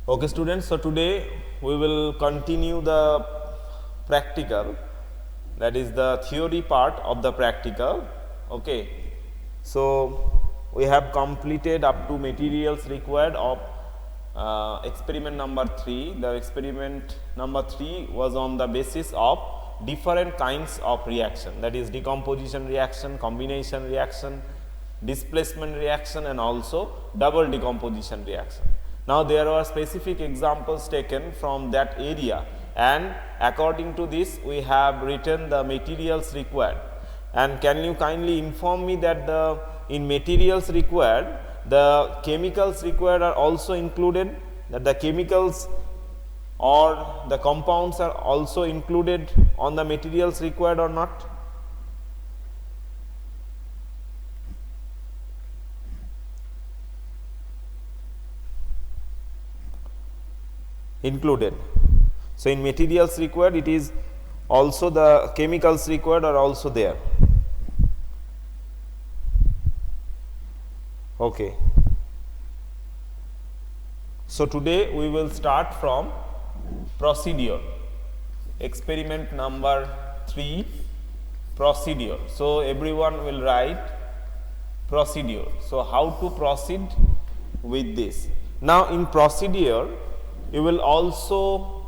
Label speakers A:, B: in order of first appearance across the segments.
A: Okay students, so today we will continue the practical, that is the theory part of the practical. Okay. So we have completed up to materials required of experiment number 3. The experiment number 3 was on the basis of different kinds of reaction, that is decomposition reaction, combination reaction, displacement reaction and also double decomposition reaction. Now there were specific examples taken from that area, and according to this we have written the materials required. And can you kindly inform me that in materials required the chemicals required are also included, that the chemicals or the compounds are also included on the materials required or not? Included. So in materials required it is also the chemicals required are also there. Okay. So today we will start from procedure, experiment number 3, procedure. So everyone will write procedure. So how to proceed with this? Now in procedure you will also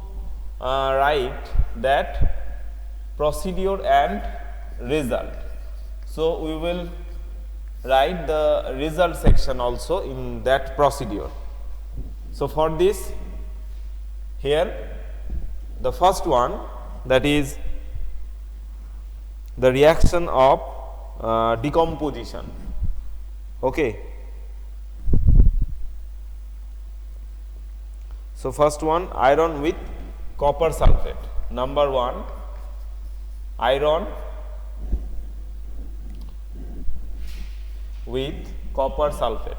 A: write that procedure and result. So we will write the result section also in that procedure. So for this, here the first one, that is the reaction of decomposition. Okay. So first one, iron with copper sulfate. Number 1, iron with copper sulfate.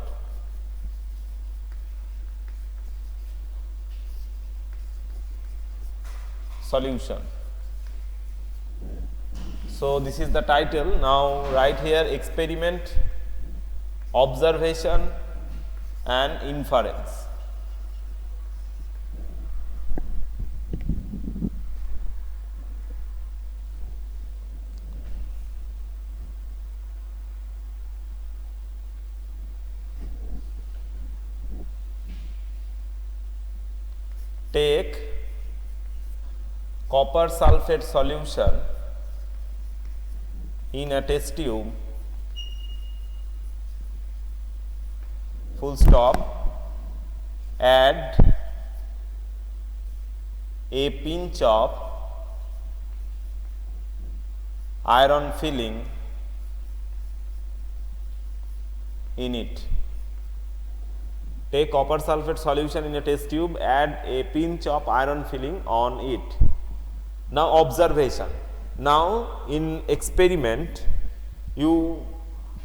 A: Solution. So this is the title. Now write here experiment, observation and inference. Take copper sulfate solution in a test tube, full stop, add a pinch of iron filling in it. Take copper sulfate solution in a test tube, add a pinch of iron filling on it. Now observation. Now in experiment you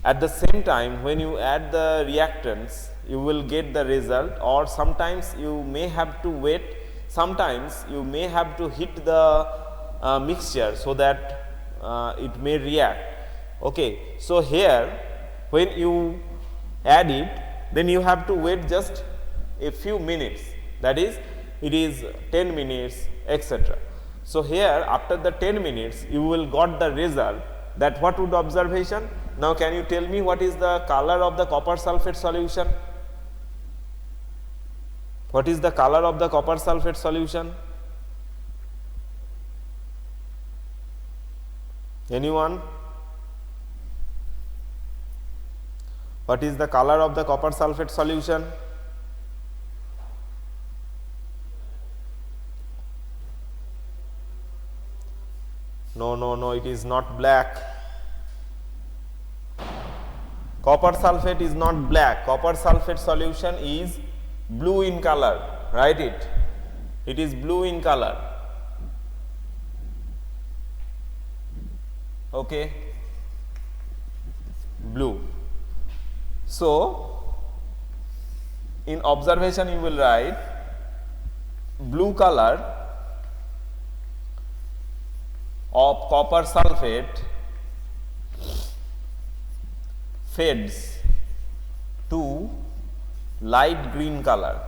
A: at the same time when you add the reactants you will get the result, or sometimes you may have to wait, sometimes you may have to heat the mixture so that it may react. Okay. So here when you add it, then you have to wait just a few minutes, that is it is 10 minutes etc. So here after the 10 minutes you will got the result, that what would observation? Now can you tell me what is the color of the copper sulfate solution? What is the color of the copper sulfate solution? Anyone? What is the color of the copper sulfate solution? No, it is not black. Copper sulfate is not black. Copper sulfate solution is blue in color. Write it. It is blue in color. Okay. Blue. So in observation you will write blue color of copper sulfate fades to light green color.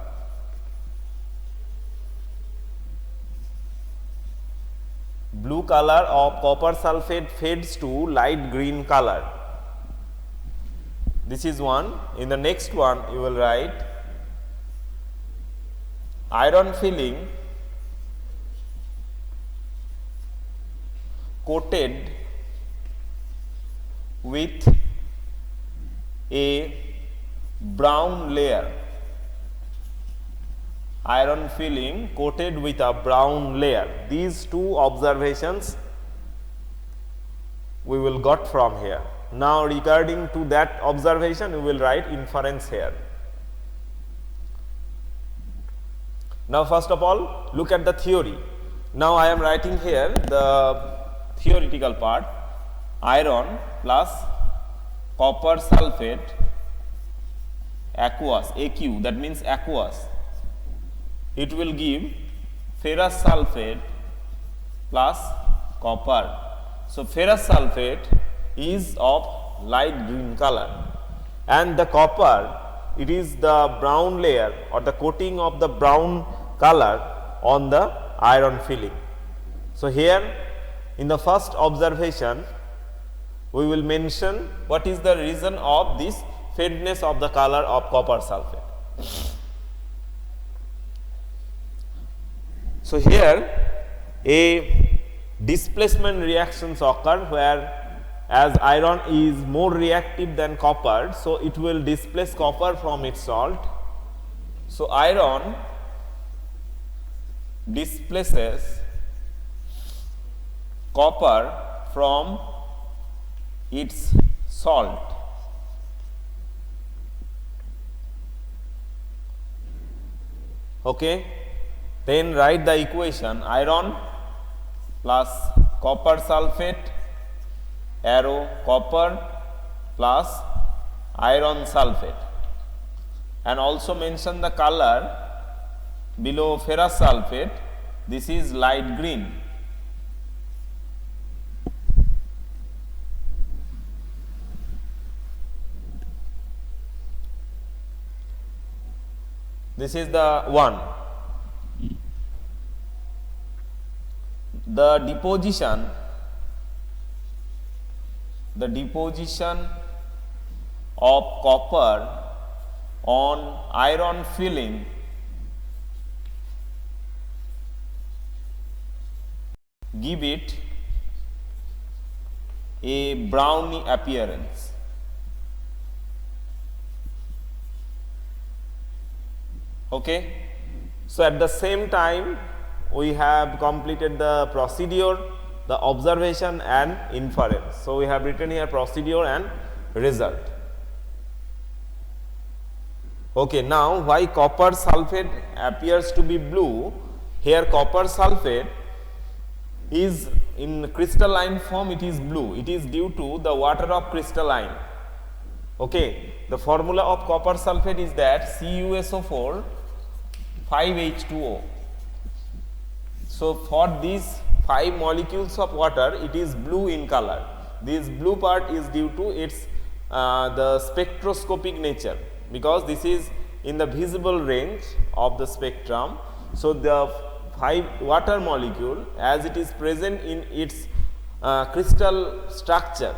A: blue color of copper sulfate fades to light green color. This is one. In the next one you will write iron filling coated with a brown layer. Iron filling coated with a brown layer. These two observations we will got from here. Now regarding to that observation we will write inference here. Now first of all look at the theory. Now I am writing here the theoretical part. Iron plus copper sulfate aqueous, AQ, that means aqueous, it will give ferrous sulfate plus copper. So ferrous sulfate is of light green color and the copper, it is the brown layer or the coating of the brown color on the iron filling. So here in the first observation we will mention what is the reason of this fadedness of the color of copper sulfate. So here a displacement reactions occur where as iron is more reactive than copper, so it will displace copper from its salt. So iron displaces copper from its salt. Okay, then write the equation iron plus copper sulfate arrow copper plus iron sulfate, and also mention the color below ferrous sulfate, this is light green. This is the one. The deposition of copper on iron filling give it a browny appearance. Okay. So at the same time we have completed the procedure, the observation and inference. So we have written here procedure and result. Okay, now why copper sulfate appears to be blue? Here copper sulfate is in crystalline form, it is blue. It is due to the water of crystalline. Okay, the formula of copper sulfate is that CuSO4 5H2O. So for these 5 molecules of water, it is blue in color. This blue part is due to its the spectroscopic nature, because this is in the visible range of the spectrum. So the 5 water molecule, as it is present in its crystal structure,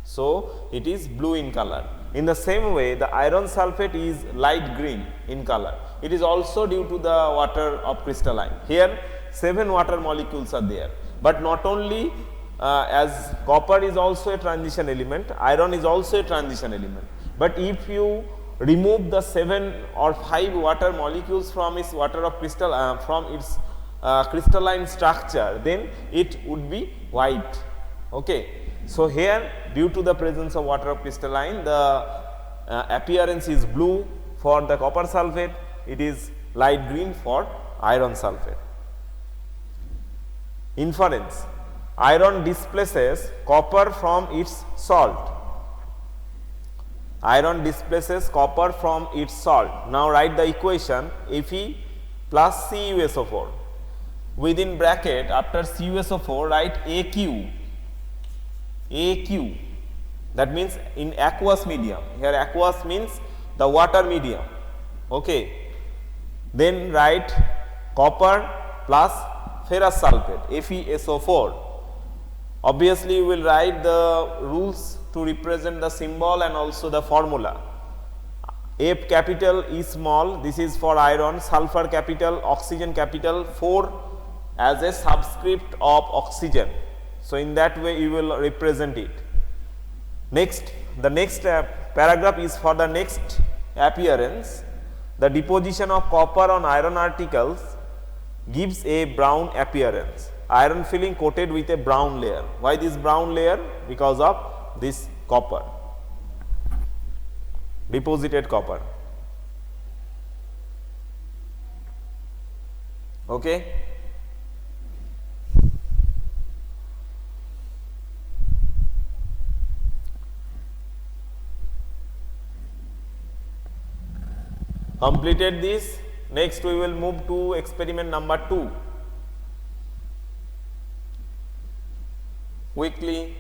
A: so it is blue in color. In the same way, the iron sulfate is light green in color. It is also due to the water of crystalline. Here 7 water molecules are there, but not only as copper is also a transition element, iron is also a transition element. But if you remove the 7 or 5 water molecules from its water of crystal from its crystalline structure, then it would be white. Okay. So here due to the presence of water of crystalline, the appearance is blue for the copper sulfate, it is light green for iron sulfate. Inference: iron displaces copper from its salt. Iron displaces copper from its salt. Now write the equation Fe plus CuSO4. Within bracket, after CuSO4 write AQ. AQ, that means in aqueous medium. Here aqueous means the water medium. Okay. Then write copper plus ferrous sulfate FeSO4. Obviously, you will write the rules to represent the symbol and also the formula. F capital, E small, this is for iron, sulfur capital, oxygen capital, 4 as a subscript of oxygen. So, in that way you will represent it. Next, the next paragraph is for the next appearance. The deposition of copper on iron articles gives a brown appearance. Iron filling coated with a brown layer. Why this brown layer? Because of this copper, deposited copper. Okay. Completed this. Next we will move to experiment number 2. Quickly.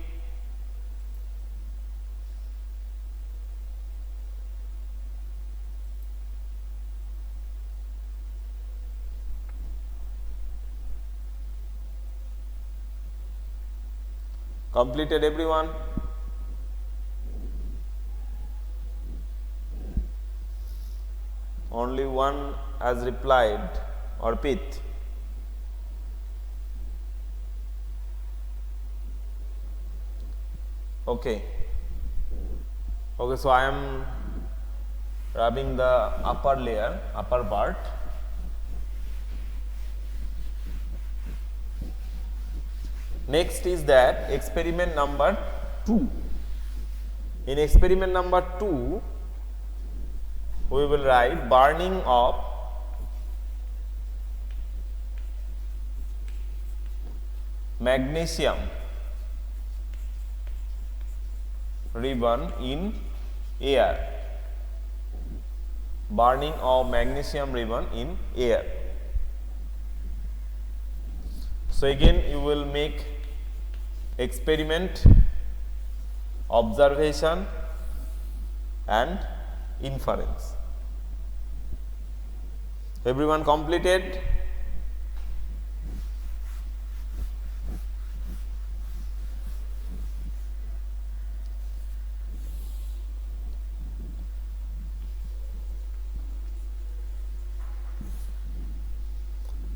A: Completed everyone? Only one has replied, Arpit. Okay. Okay, so I am rubbing the upper layer, upper part. Next is that experiment number 2. In experiment number 2, we will write burning of magnesium ribbon in air. Burning of magnesium ribbon in air. So, again you will make experiment, observation and inference. Everyone completed?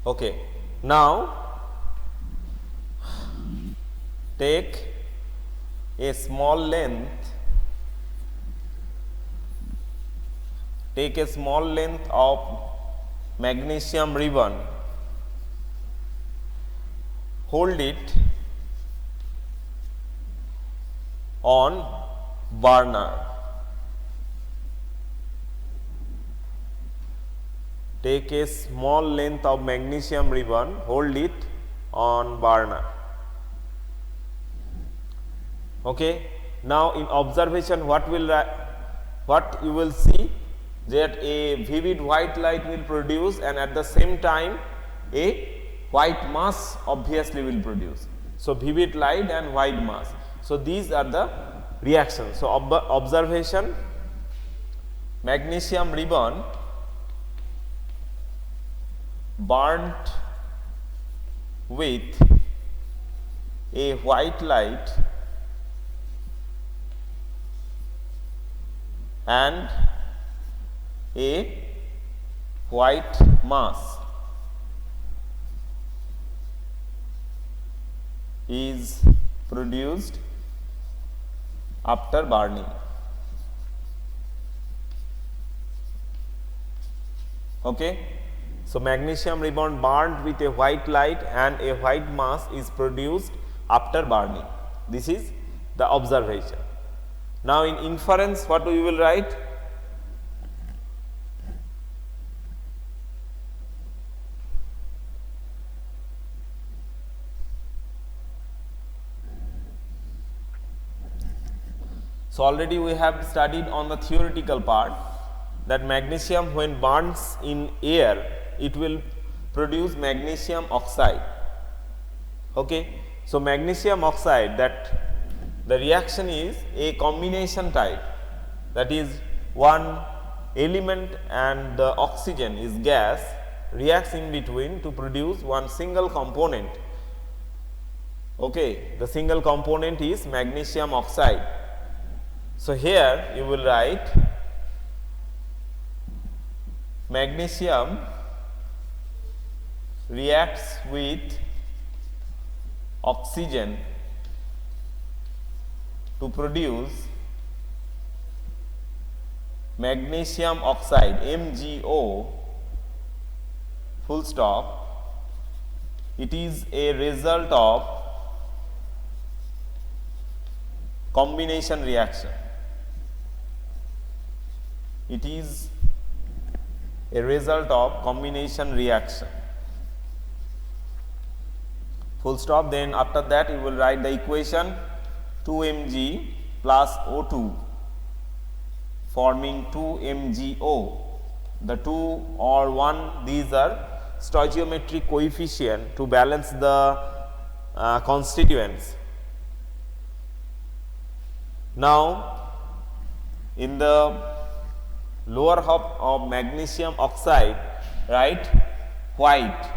A: Okay. Now, take a small length, of magnesium ribbon, hold it on burner. Take a small length of magnesium ribbon, hold it on burner. Okay. Now, in observation, what you will see that a vivid white light will produce, and at the same time a white mass obviously will produce. So, vivid light and white mass. So, these are the reactions. So, observation, magnesium ribbon burnt with a white light and a white mass is produced after burning. Okay. So, magnesium ribbon burnt with a white light and a white mass is produced after burning. This is the observation. Now, in inference, what we will write? So, already we have studied on the theoretical part that magnesium, when burns in air, it will produce magnesium oxide. Okay. So, magnesium oxide, that the reaction is a combination type, that is one element and the oxygen is gas, reacts in between to produce one single component. Okay, the single component is magnesium oxide. So here you will write magnesium reacts with oxygen to produce magnesium oxide, MgO, full stop. It is a result of combination reaction. It is a result of combination reaction, full stop. Then after that you will write the equation 2Mg plus O2 forming 2MgO. The 2 or 1, these are stoichiometric coefficient to balance the constituents. Now in the lower half of magnesium oxide write white.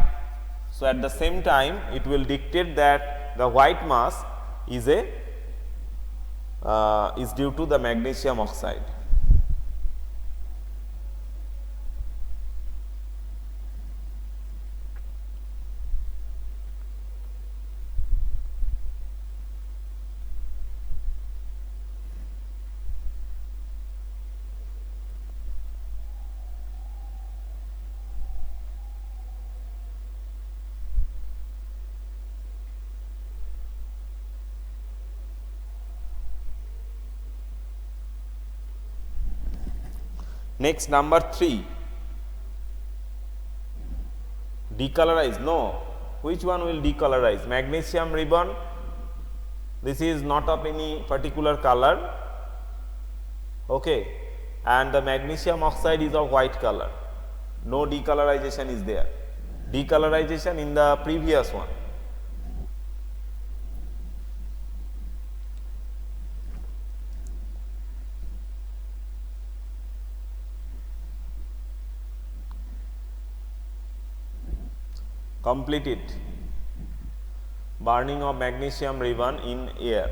A: So at the same time it will dictate that the white mass is a is due to the magnesium oxide. Next, number 3, decolorize. No, which one will decolorize? Magnesium ribbon, this is not of any particular color, okay, and the magnesium oxide is of white color. No decolorization is there. Decolorization in the previous one. Complete it. Burning of magnesium ribbon in air.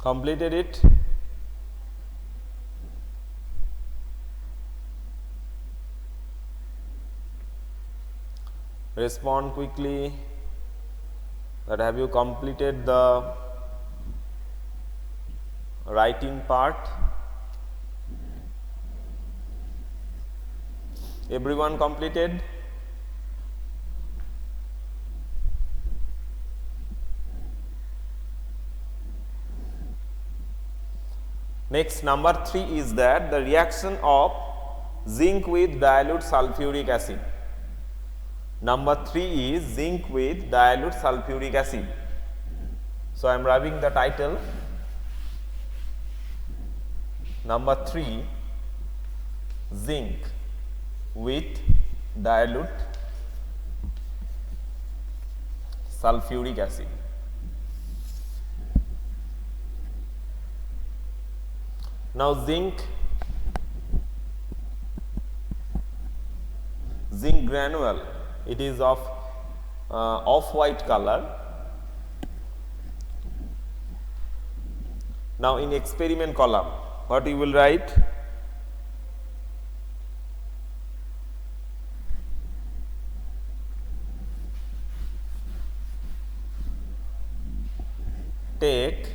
A: Completed it. Respond quickly that have you completed the writing part. Everyone completed? Next, number 3 is that the reaction of zinc with dilute sulfuric acid. Number 3 is zinc with dilute sulfuric acid. So I am writing the title. Number 3, zinc with dilute sulfuric acid. Now zinc granule, it is of off-white color. Now in experiment column, what you will write? Take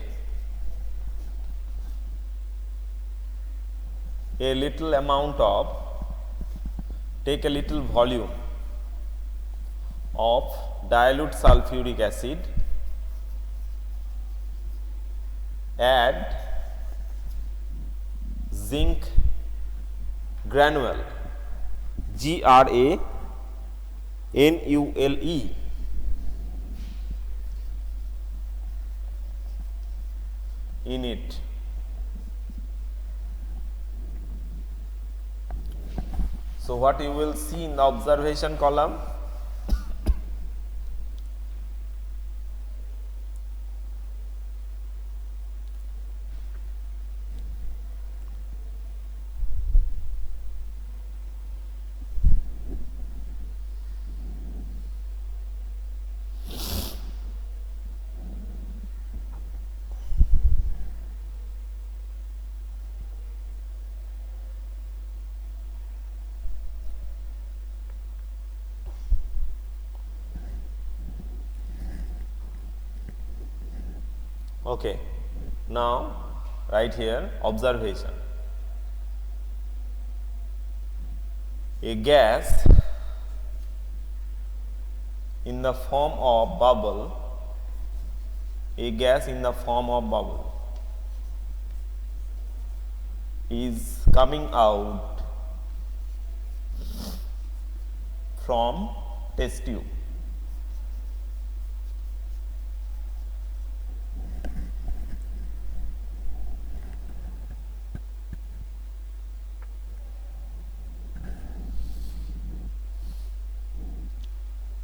A: a little volume of dilute sulfuric acid, add zinc granule, GRANULE, in it. So, what you will see in the observation column? Okay. Now, right here observation. A gas in the form of bubble, a gas in the form of bubble is coming out from test tube.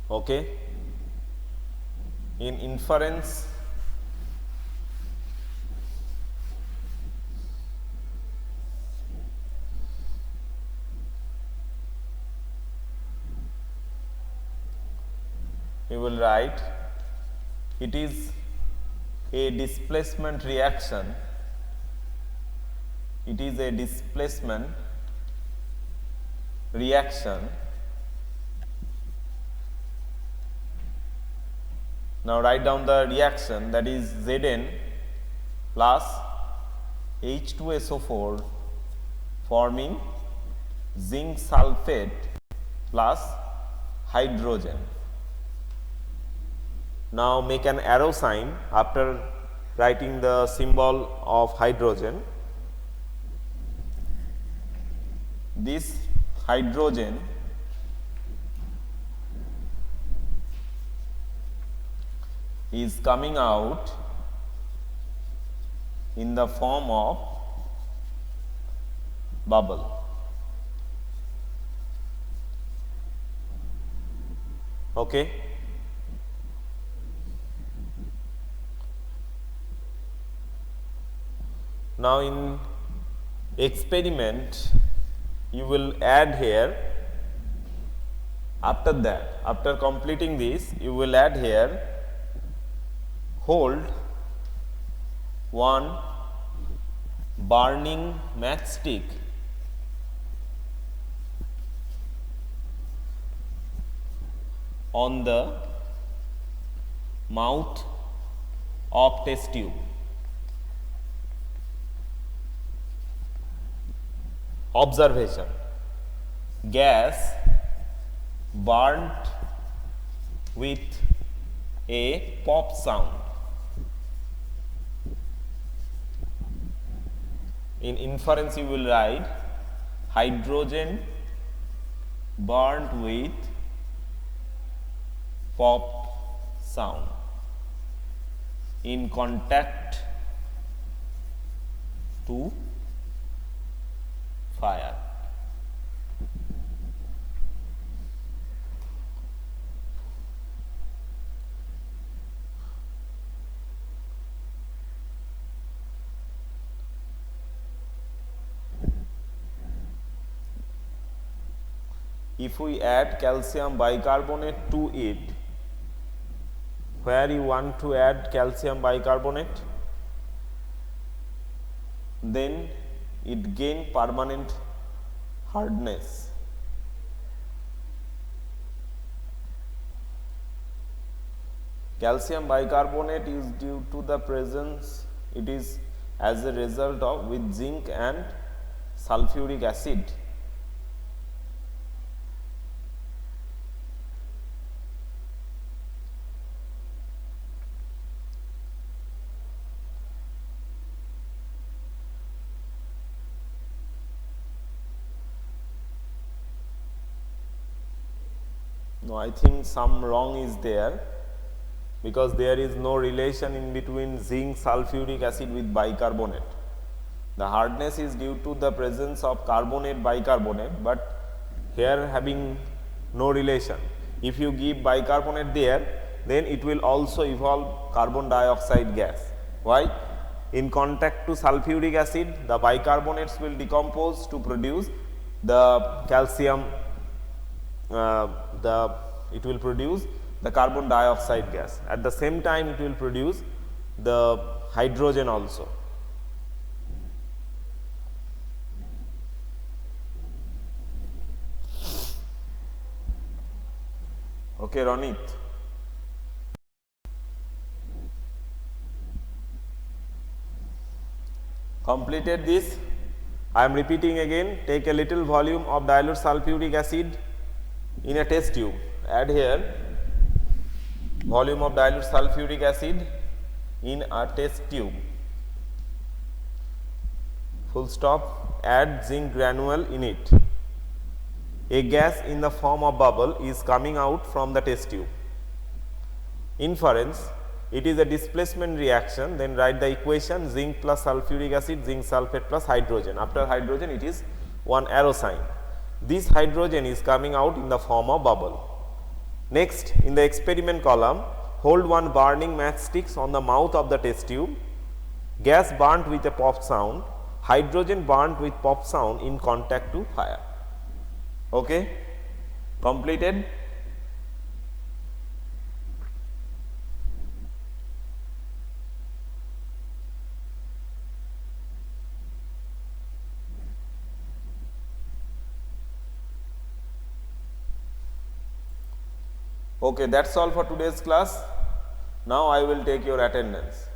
A: Okay. In inference, you will write it is a displacement reaction, it is a displacement reaction. Now, write down the reaction, that is Zn plus H2SO4 forming zinc sulfate plus hydrogen. Now, make an arrow sign after writing the symbol of hydrogen. This hydrogen is coming out in the form of bubble. Okay. Now, in experiment you will add here, after that, after completing this, you will add here, hold one burning matchstick on the mouth of test tube. Observation: gas burnt with a pop sound. In inference you will write hydrogen burnt with pop sound in contact to fire. If we add calcium bicarbonate to it, where you want to add calcium bicarbonate, then it gain permanent hardness. Calcium bicarbonate is due to the presence, it is as a result of with zinc and sulfuric acid. No, I think some wrong is there. because there is no relation in between zinc sulfuric acid with bicarbonate. The hardness is due to the presence of carbonate bicarbonate, but here having no relation. If you give bicarbonate there, then it will also evolve carbon dioxide gas. Why? In contact to sulfuric acid, the bicarbonates will decompose to produce the calcium, it will produce the carbon dioxide gas. At the same time, it will produce the hydrogen also. Okay, Ronit. Completed this. I am repeating again. Take a little volume of dilute sulfuric acid in a test tube. Add here volume of dilute sulfuric acid in a test tube. Full stop. Add zinc granule in it. A gas in the form of bubble is coming out from the test tube. Inference: it is a displacement reaction, then write the equation zinc plus sulfuric acid, zinc sulfate plus hydrogen. After hydrogen, it is one arrow sign. This hydrogen is coming out in the form of bubble. Next, in the experiment column, hold one burning matchsticks on the mouth of the test tube. Gas burnt with a pop sound, hydrogen burnt with pop sound in contact to fire. Okay, completed. Okay, that's all for today's class. Now I will take your attendance.